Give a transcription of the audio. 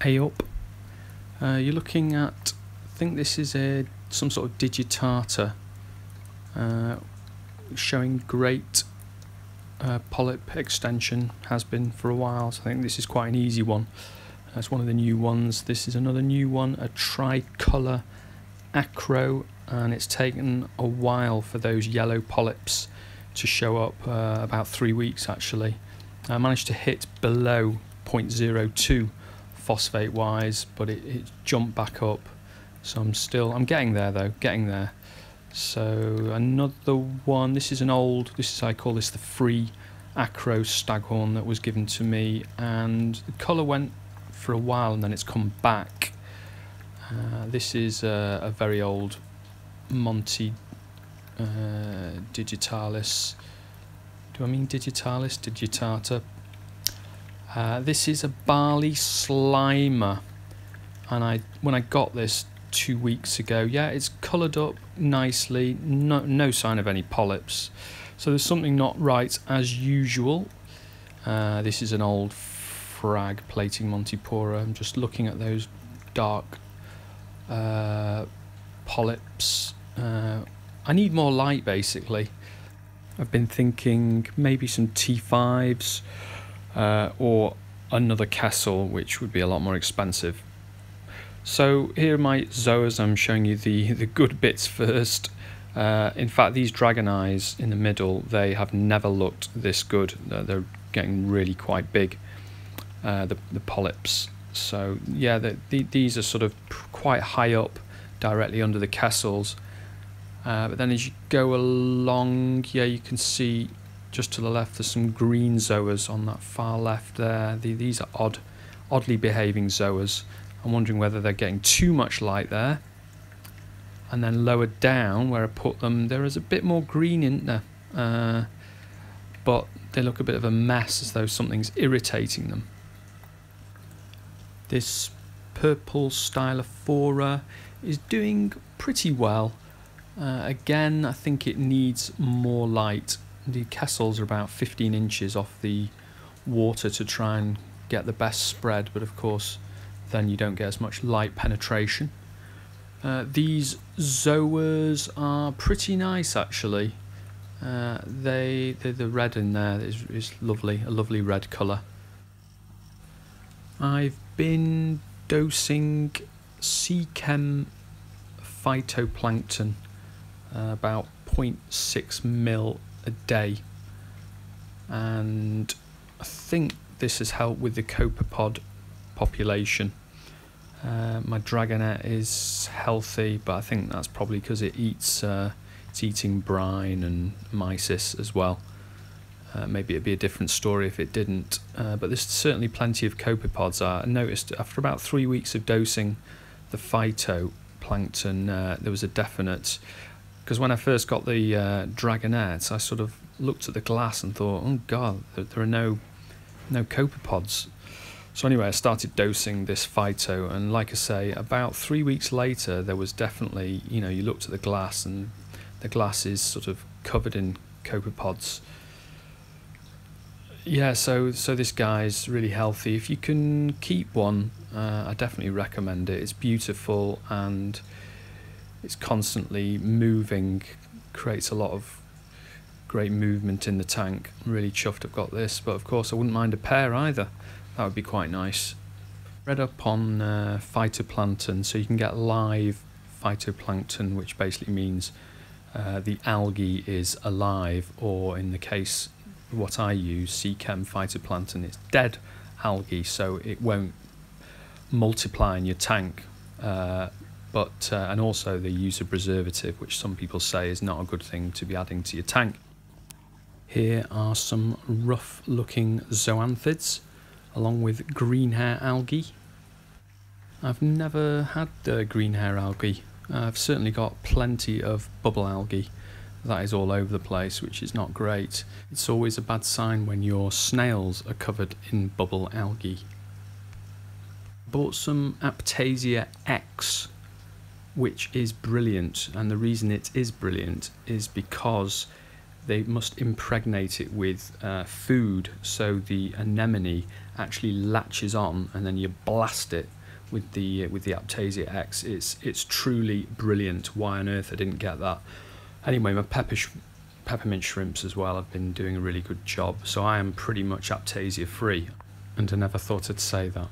A up. You're looking at, I think this is some sort of digitata, showing great polyp extension, has been for a while, so I think this is quite an easy one. That's one of the new ones. This is another new one, a tricolour acro, and it's taken a while for those yellow polyps to show up, about 3 weeks actually. I managed to hit below 0.02 phosphate wise, but it jumped back up, so I'm getting there though, getting there. So another one, this is I call this the free acro staghorn that was given to me, and the colour went for a while and then it's come back. This is a very old Monte digitalis. Do I mean digitalis? Digitata. This is a barley slimer, and when I got this 2 weeks ago, yeah, it's coloured up nicely, no sign of any polyps, so there's something not right as usual. This is an old frag plating Montipora. I'm just looking at those dark polyps. I need more light basically. I've been thinking maybe some T5s or another Kessel, which would be a lot more expensive. So here are my zoas. I'm showing you the good bits first. In fact, these dragon eyes in the middle, they have never looked this good. They're getting really quite big, the polyps. So yeah, these are sort of quite high up, directly under the Kessels. But then as you go along, yeah, you can see just to the left there's some green zoas on that far left there. These are oddly behaving zoas. I'm wondering whether they're getting too much light there. And then lower down where I put them, there is a bit more green in there, but they look a bit of a mess, as though something's irritating them. This purple Stylophora is doing pretty well. Again, I think it needs more light. The Kessels are about 15 inches off the water to try and get the best spread, but of course then you don't get as much light penetration. These zoas are pretty nice actually. The red in there is lovely, a lovely red colour. I've been dosing Seachem phytoplankton, about 0.6 ml a day, and I think this has helped with the copepod population. My dragonet is healthy, but I think that's probably because it's eating brine and mysis as well. Maybe it'd be a different story if it didn't, but there's certainly plenty of copepods. I noticed after about 3 weeks of dosing the phytoplankton, there was a definite, because when I first got the dragonets, I sort of looked at the glass and thought, oh god, there are no copepods. So anyway, I started dosing this phyto, and like I say, about 3 weeks later, there was definitely, you know, you looked at the glass and the glass is sort of covered in copepods. Yeah, so this guy's really healthy. If you can keep one, I definitely recommend it. It's beautiful and it's constantly moving, creates a lot of great movement in the tank. I'm really chuffed I've got this, but of course I wouldn't mind a pair either. That would be quite nice. Read up on phytoplankton, so you can get live phytoplankton, which basically means the algae is alive, or in the case what I use, Seachem phytoplankton, it's dead algae, so it won't multiply in your tank. And also they use a preservative, which some people say is not a good thing to be adding to your tank. Here are some rough looking zoanthids, along with green hair algae. I've never had green hair algae. I've certainly got plenty of bubble algae. That is all over the place, which is not great. It's always a bad sign when your snails are covered in bubble algae. Bought some Aiptasia X, which is brilliant, and the reason it is brilliant is because they must impregnate it with food, so the anemone actually latches on, and then you blast it with the Aiptasia X. It's truly brilliant. Why on earth I didn't get that? Anyway, my peppermint shrimps as well have been doing a really good job, so I am pretty much Aiptasia free, and I never thought I'd say that.